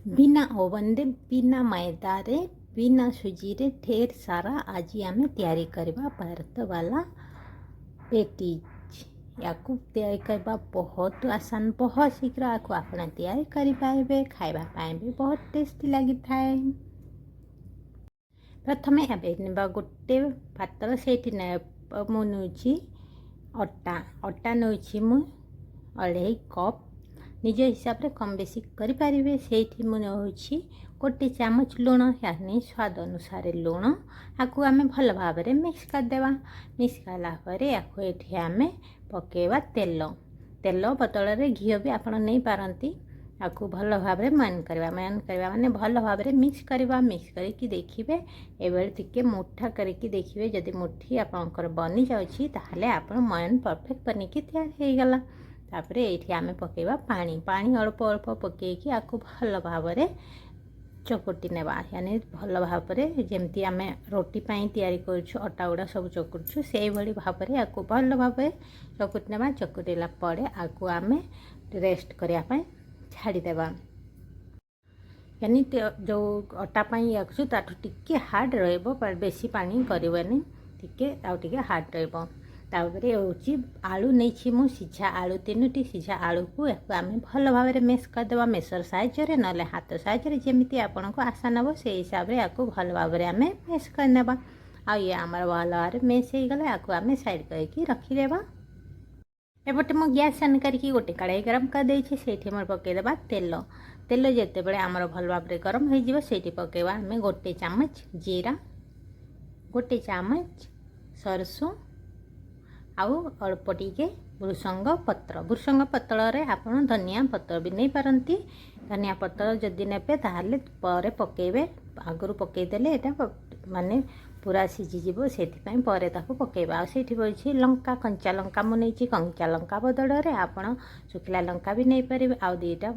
बिना ओवन रे बिना मैदा रे बिना सुजी रे ढेर सारा आज आम तैयारी करबा भारत वाला पेटीज या तैयारी करबा बहुत आसान बहुत शीघ्र आपको अपना तैयारी करि पाइबे खाइबा पाए भी बहुत टेस्टी लगी थाए। प्रथमे एबे नेबा गोटे पात्र सेठी ने मु नउची अटा नउची मु 2.5 कप निज हिसाब से कम बेसी करें से गोटे चामच लुण यानी स्वाद अनुसार लुण आपको आम भल भाव में मिक्स करदे। मिक्स कलापर ये आम पकेवा तेल तेल बदल में घी भी आप नहीं पारती आपको भल भाव मैन करवा माने भल भाव में मिक्स करवा। मिक्स करके देखिए ये टिके मुठा करके देखिए जदि मुठी आपंकर बनी जाऊँगी ताहले आप मैन परफेक्ट बनिकी तैयार हो गला। तापर ये आम पकेवा पानी अल्प अल्प पकईकि आपको भल भाव में चकुटी नेबा यानी भल भाव में जमती आम रोटी तैयारी करुछु अटा गुड़ा सब चकुटु से भाव में आपको भल भाव में चकुटी नेबा। चकुटीला पड़े आपको आम रेस्ट करने छाड़देवा यानी जो अटा रखु ताठू टिके हार्ड रही बेसी पानी करनी टिके हार्ड रही। तापर हूँ आलू नहीं मु सीझा आलू 3टी सीझा आलू को आम भल भाव में मेस करदे मेसर साइज ना हाथ साइज जमी आपन को आशा नब से हिसाब से आपको भल भाव में आम मेस करने ये आम भल भाव में मेस हो गला आपको आम सैड करके रखिदेबा। एपटे मो गैस ऑन करके गोटे कड़ाई गरम कर देछि सेठी मोर पकेदेबा तेल जेते बेले आमर भल भाव में गरम हो जिवो सेठी पकेबा आम गोटे चामच जीरा गोटे चामच सरसों आउ अल्प टिके भृषंग पत्र रे आपन धनिया पत्र भी नहीं पारती। धनिया पत्र जदि नेबे ताहले परे पकेबे आगुरु पकेदेले एटा माने पूरा सीझीजिवो सेथिपाई परे ताको पकेबा। आ सेठी बोलछि लंका कंचा लंका मु नैछि कंचा लंका बदल रे आपन सुखला लंका भी नहीं पारिबे। आ दुईटा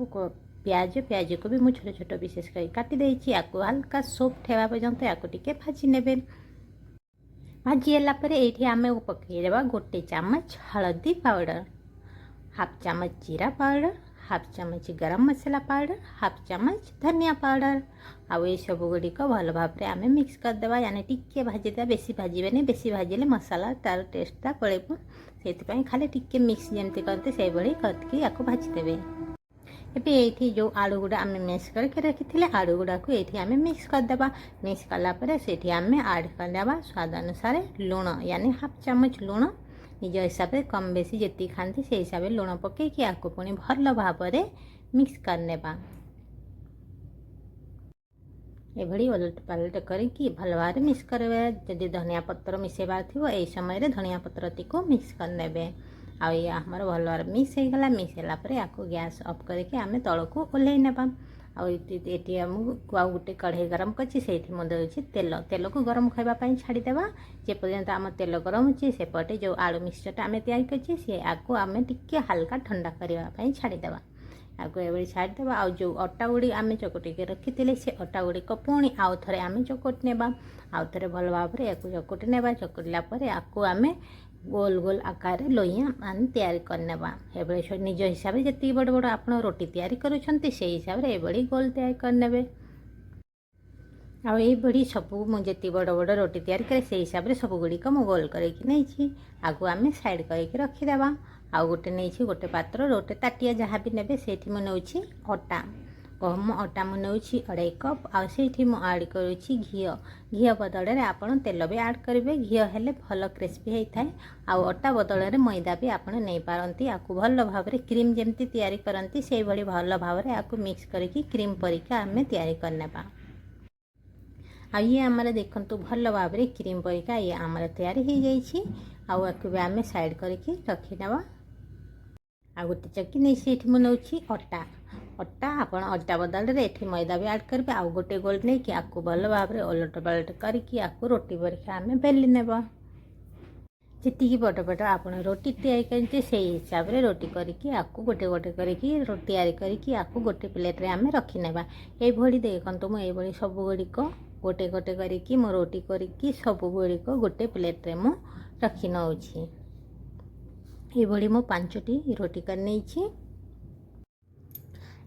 प्याज को भी मु छोट छोट विशेष कर काटी देछि आको हल्का सॉफ्ट हेबा पर्यंत आको टिके भाजी नेबे। भाजीला ये आम पकईदेवा गोटे चामच हलदी पाउडर हाफ चामच जीरा पाउडर हाफ चामच गरम मसाला पाउडर हाफ चामच धनिया पाउडर आउ ये सब गुड़िक भल भाव में आम मिक्स करदे यानी टिके भाजीदा बेसी भाजबे बेसी भाजिले मसाला तार टेस्टा पड़ेब से खाली टिके मिक्स जमती करते से करके या भाजीदेवे। एबे ये जो आलू गुड़ा आम मिक्स करके रखी आलू गुड़ा को ये आम मिक्स करदे। मिक्स कलापर से आम आड करदे स्वाद अनुसार लुण यानी हाफ चामच लुण निज हिसाब से कम बेसी जी खाती से हिसाब से लुण पकईकि आपको पुणी भल भाव में मिक्स करने ये ओलट पालट करके भल भाव मिक्स करेंगे। जदि धनिया पत्र मिसेबार थी यही समय धनिया पत्र को मिक्स करने आ ये आमर भल भाव मिक्स हो गला। मिक्स होगापर आपको गैस ऑफ करके आम तल को ओल्है नेबा। आमको आउ गोटे कढ़ई गरम करछि सेठी मुझे तेल को गरम खाइबा छाड़देवा जेपर्यंत आम तेल गरम होछि सेपटे जो आलू मिक्सचरटा आम तैयारी करछि से आपको आम टिके हल्का ठंडा करने छाड़देवा। आपको ये छाड़देवा आ जो अटा गुड़ी आम चकुटी रखी से अटा गुड़िक पुणी आउ थे आम चकुटी नेबा आउ थे भल भाव में या चकुटी नेबा। चकुटिला आपको आम गोल गोल आकार लोइया मान तैयारी करनेबा। ये निज हिसाब से जी बड़ बड़ आप रोटी तैयारी करुँच से हिसाब से ये गोल तैयारी करने आई सबू मुझे बड़ बड़ रोटी तैयारी करे से हिसाब से सब गुड़िक मु गोल करके आगु आम साइड करके रखीदेवा। आउ गोटे नहीं गोटे पात्र गोटे ताटिया जहाँ भी ने से नौछि अटा गहम अटा मु नौछि 2.5 कप आ से मु आड करुछि घी बदल में आपन तेल भी आड करेंगे। घी हेले भल क्रिस्पी होता है आ अटा बदल में मैदा भी आपन नहीं पारती आपको भल भाव में क्रीम जमती तैयारी करती से भल भाव में आपको मिक्स करके क्रीम परिका आम तैयारी करने ये आमर देखु भल भाव में क्रीम परिका ये आमर तैयारी हो जाइए। आपको भी आम साइड करके रखीने आ गोटे चक्की नहीं से नौछि अटा आप अटा बदल में ये मैदा भी आड करेंगे। आउ गोटे गोल नहीं कि आपको भल भाव में ओलट पलट करके आपको रोटी परीक्षा आम बेली नेबा। जी बड़ बड़ आप रोटी तैयारी करते से हिसाब से रोटी करके आपको गोटे गोटे करके तैयारी करके आपको गोटे प्लेट रे आम रखीनेबा। ये देखो मुझे सब गुड़िक गोटे गोटे करके मो रोटी करके सब गुड़िक गोटे प्लेट रे मु रखी नौछि। ये मो 5टी रोटी कर नहीं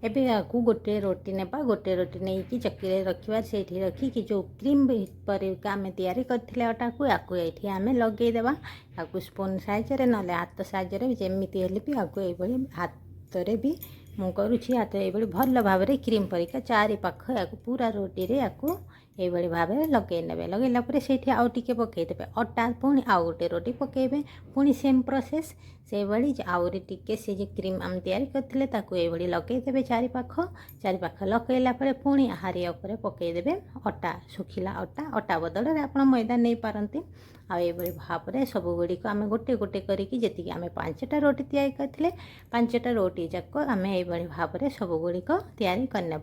एबे आकु गोटे रोटी नेबा गोटे रोटी नहीं कि चक्की रखा से रखिकी जो क्रीम परिका आम तैयारी करथिले अटा को आकु ये आम लगेदेवा आकु स्पून साइज ना हाथ साइज जमी हेल्ले भी आकु ये हाथ भी मु करुँची हाथ ये भल भाव में क्रीम परिका चारि पाख या पूरा रोटी रे याकू ये भाव में लगे लगेला से आउ टे पकईदे अटा पुणी आउ गोटे रोटी पकेबे पुणी सेम प्रोसेस से भाई आउरी टिके से क्रीम आम तैयारी करते ये लगेदे चारि पाख लगेला पुणी हारी उपर पकईदे अटा सुखिला अटा बदल में आप मैदा नहीं पारती आ ये भाव में सब गुड़िक आम गोटे गोटे करके जी आम 5टा रोटी तैयारी करते 5टा रोटी जाक आम ये भाव में सब गुड़िक तैयारी करने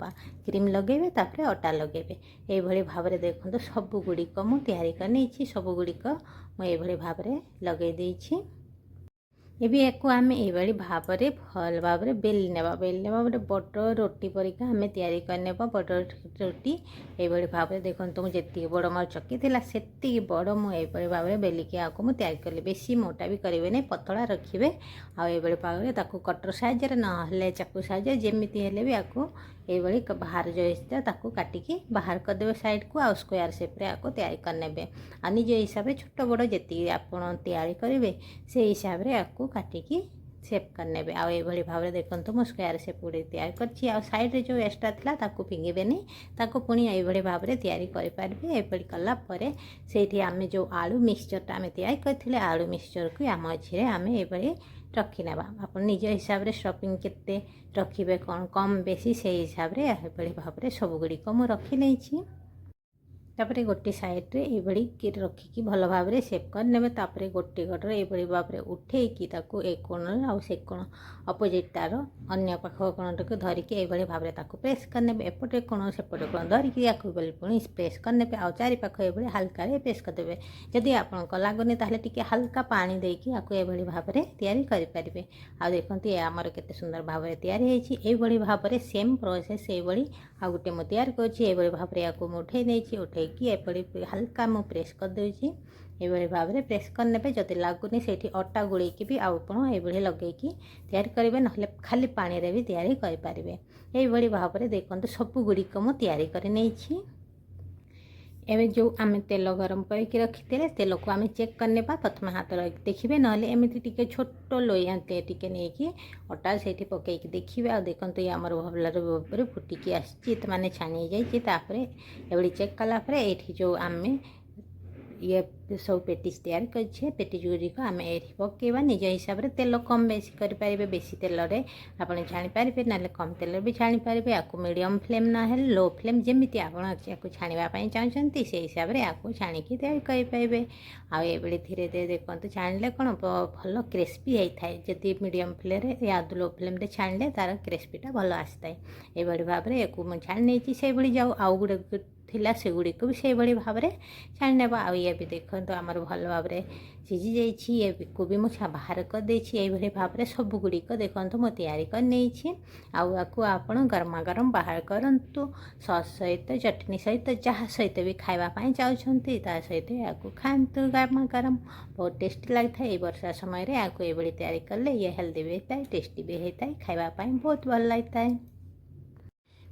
क्रीम लगे तापर अटा लगे ये भाव में देखो सब गुड़िक मु तैयारी करनी सब गुड़िक मुझे भाव में लगे देछि एबी याकू आम ये भाव में भल भाव में बेली नेबा गोटे बड़ रोटी परिका आम तैयारी करने बड़ रोटी ये भाव में देखो मुझे जी बड़ मोर चक्की थी से बड़ मुझे भाव में बेलिकी आपको मुझे तैयारी कली बेसी मोटा भी करेंगे नहीं पतला रखिए आए भाव में कटर साइज ना चाकू साइज जमी हेल्ले भी आपको ये बाहर जो है काटिकी बाहर करदे साइड को आ स्क्वायर सेप्रे आपको तैयारी करने आ निज हिसाब से छोट बड़ जी आप तैयारी करेंगे से हिसाब से आपको काटिकी सेप करने आ ये भाव में देखो मुझे स्क्वायर सेप गुड़े तैयारी कर साइड जो एक्सट्रा था फिंगे नहीं पुणी ये भाव में तैयारी करेंगे ये कलापर से आम जो आलू मिक्सचरटा आम तैयारी करते आलू मिक्सचर को आम अच्छे आम ये रखी नेबा आप निज हिसाब से स्टफिंग केते रखिए कौन कम बेसी से हिसाब से ये भाव में सब गुड़िक मुझे रखी नहीं तापर गोटे साइड रे ये रखिकी भल भाव में सेप करने तापर गोटे गटर ये भाव में उठेकी एक कोण आउ से कोण अपोजिट तार अन्य पाख कोण को धरिकी ये भाव में प्रेस करने एपटे कोण सेपटे कोण धरिकी पुणी प्रेस करने आउ चारि पाख ये हल्का प्रेस करदे जदि आपको लगुनि ताहले टिके हल्का पानी देकी आपको ये भाव में तैयारी करेंगे आ देखते ये आमर केते सुंदर भाव में तैयारी होती भाव में सेम प्रोसेस ये आ गोटे मुझे तैयारी कर भाव में आपको उठे नहीं उठे कि एपड़ी हल्का मु प्रेस कर दूची ये भाव में प्रेस करने पे जदि लगुनि से अटा गुड़ेकी भी आप ये लगेकी तैयारी करेंगे ना खाली पानी रे भी तैयारी करेंगे ये भाव में देखो सब गुड़िक मु तैयारी कर नहीं एवं जो आम तेल गरम करके रखी तेल को आम चेक करने प्रथम हाथ देखिए ना एमती टी छोट लोई टे नहीं अटा से पकईकी देखिए आ देखो ये आम भल फुटिकी आसी माने छाणी जापर ये चेक कलापर ये जो आम ये सब पेटिस तैयार कर पेटिस गुड़िक आम ये पकेबा निज हिसाब से तेल कम बेसी करेंगे बेसी तेल आप छाणी पारे ना कम तेल भी छाणी पारे आपको मीडियम फ्लेम ना है लो फ्लेम जमी आपको छाणी चाहते से हिसाब से आपको छाणिकी तैयारी करेंगे आए धीरे धीरे देखते छाणिले कौन भल क्रिस्पी होता है जदि मीडियम फ्लेम या लो फ्लेम छाणिले तार क्रिस्पीटा भल आसता है ये भाव में एक छाणी नहीं से जाऊ आउ गुड़े थिला से गुड़िक भी से भाव में छाणी नेबा आ ये भी देखो आमर भल भाव में सीझी जाइए ये को भी मुझे बाहर कर देछि ये भाव में सब गुड़िक देखो मु तैयारी कर नहीं आपको आप गरमा गरम बाहर करूँ सॉस सहित चटनी सहित जहाँ सहित भी खावाई चाहते सहित आपको खातु गरमा गरम बहुत टेस्टी लगता है ये वर्षा समय आपको ये तैयारी कले ये हेल्दी भी होता है टेस्टी भी होता है खावाई बहुत भल लगता है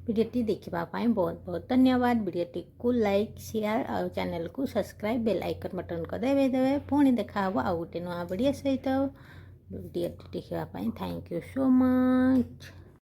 वीडियोटी देखापी बहुत बहुत धन्यवाद वीडियोटी को लाइक शेयर और चैनल को सब्सक्राइब बेल आइकन बटन को देवे पुणी देखा आउ गोटे नुआ वीडियो सहित वीडियोटी देखापी थैंक यू सो मच।